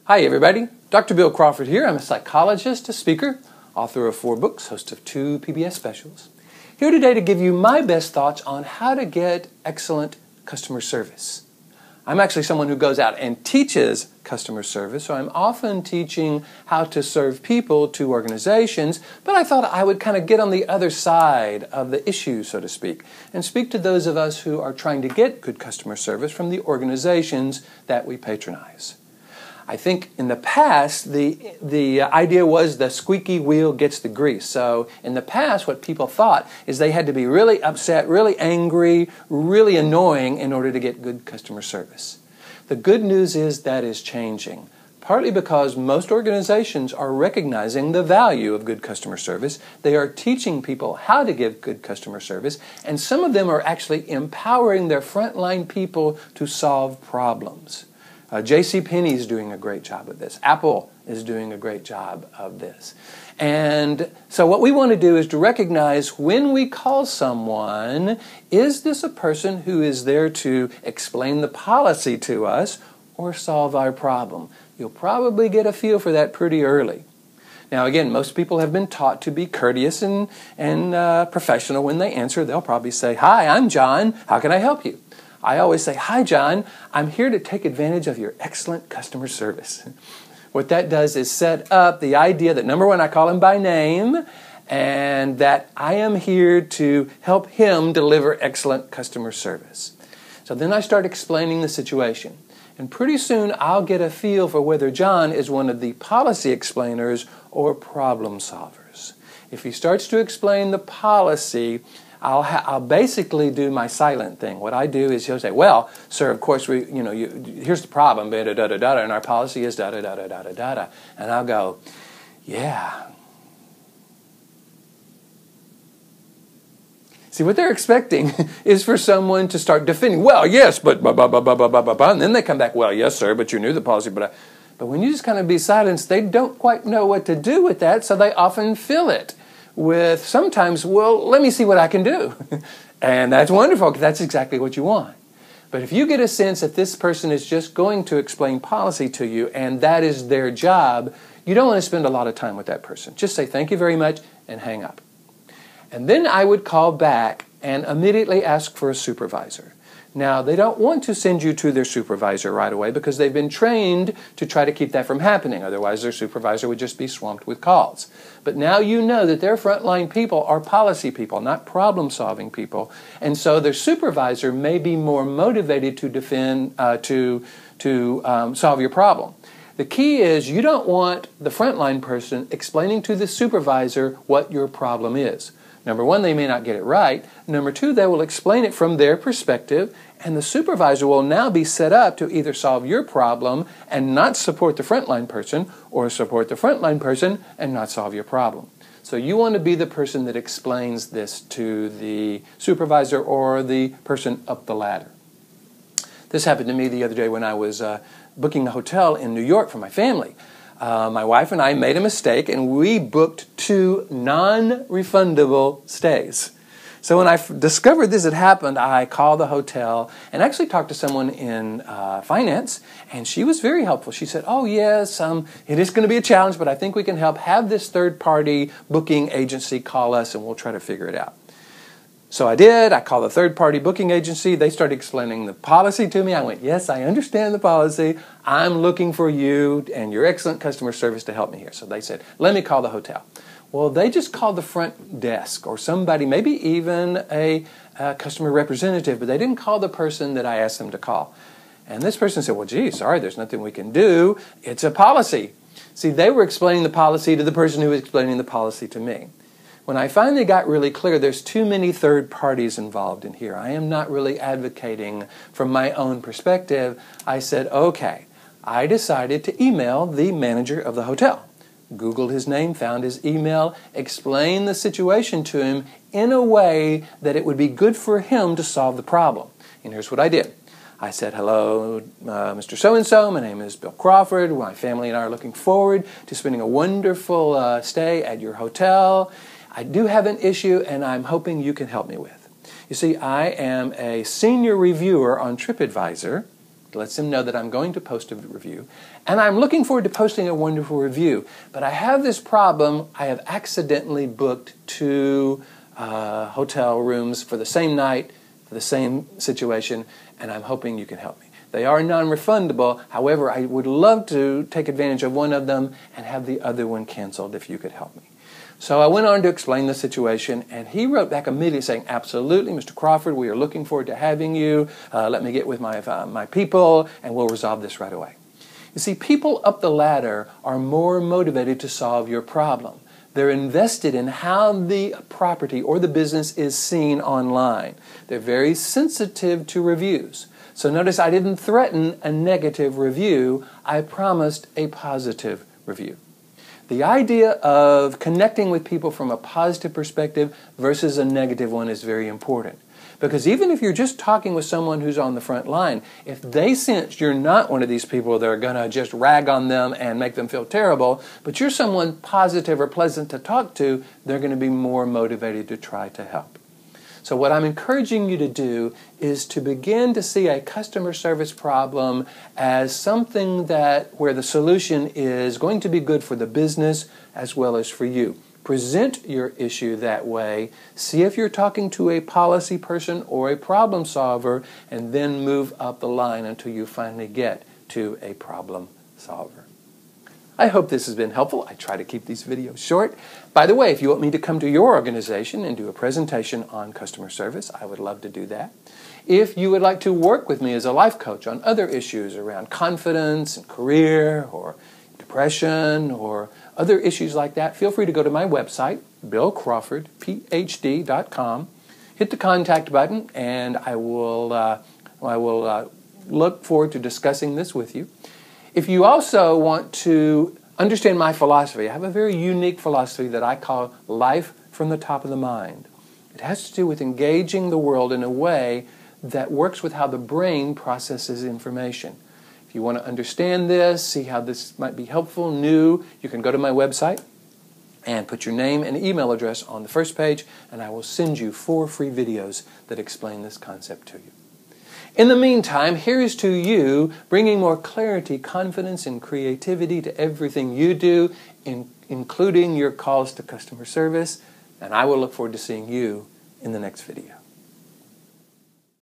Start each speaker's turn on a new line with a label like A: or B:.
A: Hi everybody, Dr. Bill Crawford here. I'm a psychologist, a speaker, author of 4 books, host of 2 PBS specials. Here today to give you my best thoughts on how to get excellent customer service. I'm actually someone who goes out and teaches customer service, so I'm often teaching how to serve people to organizations, but I thought I would kind of get on the other side of the issue, so to speak, and speak to those of us who are trying to get good customer service from the organizations that we patronize. I think in the past, the idea was the squeaky wheel gets the grease. So in the past, what people thought is they had to be really upset, really angry, really annoying in order to get good customer service. The good news is that is changing, partly because most organizations are recognizing the value of good customer service. They are teaching people how to give good customer service, and some of them are actually empowering their frontline people to solve problems. JCPenney is doing a great job of this. Apple is doing a great job of this. And so what we want to do is to recognize when we call someone, is this a person who is there to explain the policy to us or solve our problem? You'll probably get a feel for that pretty early. Now again, most people have been taught to be courteous and professional when they answer. They'll probably say, "Hi, I'm John. How can I help you?" I always say, "Hi, John. I'm here to take advantage of your excellent customer service." What that does is set up the idea that, number one, I call him by name, and that I am here to help him deliver excellent customer service. So then I start explaining the situation. And pretty soon I'll get a feel for whether John is one of the policy explainers or problem solvers. If he starts to explain the policy, I'll basically do my silent thing. What I do is he'll say, "Well, sir, of course, here's the problem, da-da-da-da-da, and our policy is da-da-da-da-da-da-da." And I'll go, "Yeah." See, what they're expecting is for someone to start defending, "Well, yes, but blah, blah, blah, blah, blah, blah, blah," and then they come back, "Well, yes, sir, but you knew the policy, but..." But when you just kind of be silenced, they don't quite know what to do with that, so they often fill it with sometimes, "Well, let me see what I can do." And that's wonderful, because that's exactly what you want. But if you get a sense that this person is just going to explain policy to you and that is their job, you don't want to spend a lot of time with that person. Just say, "Thank you very much," and hang up. And then I would call back and immediately ask for a supervisor. Now, they don't want to send you to their supervisor right away because they've been trained to try to keep that from happening. Otherwise, their supervisor would just be swamped with calls. But now you know that their frontline people are policy people, not problem-solving people. And so their supervisor may be more motivated to solve your problem. The key is you don't want the frontline person explaining to the supervisor what your problem is. Number one, they may not get it right. Number two, they will explain it from their perspective, and the supervisor will now be set up to either solve your problem and not support the frontline person, or support the frontline person and not solve your problem. So you want to be the person that explains this to the supervisor or the person up the ladder. This happened to me the other day when I was booking a hotel in New York for my family. My wife and I made a mistake, and we booked 2 non-refundable stays. So when I discovered this had happened, I called the hotel and actually talked to someone in finance, and she was very helpful. She said, "Oh yes, it is going to be a challenge, but I think we can help. Have this third-party booking agency call us, and we'll try to figure it out." So I did. I called the third-party booking agency. They started explaining the policy to me. I went, "Yes, I understand the policy. I'm looking for you and your excellent customer service to help me here." So they said, "Let me call the hotel." Well, they just called the front desk or somebody, maybe even a customer representative, but they didn't call the person that I asked them to call. And this person said, "Well, gee, sorry, there's nothing we can do. It's a policy." See, they were explaining the policy to the person who was explaining the policy to me. When I finally got really clear there's too many third parties involved in here, I am not really advocating from my own perspective, I said, okay, I decided to email the manager of the hotel. Googled his name, found his email, explained the situation to him in a way that it would be good for him to solve the problem. And here's what I did. I said, "Hello, Mr. So-and-so, my name is Bill Crawford. My family and I are looking forward to spending a wonderful stay at your hotel. I do have an issue, and I'm hoping you can help me with. You see, I am a senior reviewer on TripAdvisor, lets them know that I'm going to post a review, and I'm looking forward to posting a wonderful review. But I have this problem. I have accidentally booked 2 hotel rooms for the same night, for the same situation, and I'm hoping you can help me. They are non-refundable. However, I would love to take advantage of one of them and have the other one canceled if you could help me. So I went on to explain the situation, and he wrote back immediately saying, absolutely, Mr. Crawford, we are looking forward to having you. Let me get with my people, and we'll resolve this right away. You see, people up the ladder are more motivated to solve your problem. They're invested in how the property or the business is seen online. They're very sensitive to reviews. So notice I didn't threaten a negative review. I promised a positive review. The idea of connecting with people from a positive perspective versus a negative one is very important. Because even if you're just talking with someone who's on the front line, if they sense you're not one of these people that are going to just rag on them and make them feel terrible, but you're someone positive or pleasant to talk to, they're going to be more motivated to try to help. So what I'm encouraging you to do is to begin to see a customer service problem as something where the solution is going to be good for the business as well as for you. Present your issue that way. See if you're talking to a policy person or a problem solver, and then move up the line until you finally get to a problem solver. I hope this has been helpful. I try to keep these videos short. By the way, if you want me to come to your organization and do a presentation on customer service, I would love to do that. If you would like to work with me as a life coach on other issues around confidence and career or depression or other issues like that, feel free to go to my website, billcrawfordphd.com, hit the contact button, and I will look forward to discussing this with you. If you also want to understand my philosophy, I have a very unique philosophy that I call life from the top of the mind. It has to do with engaging the world in a way that works with how the brain processes information. If you want to understand this, see how this might be helpful, new, you can go to my website and put your name and email address on the first page, and I will send you 4 free videos that explain this concept to you. In the meantime, here is to you bringing more clarity, confidence, and creativity to everything you do, including your calls to customer service, and I will look forward to seeing you in the next video.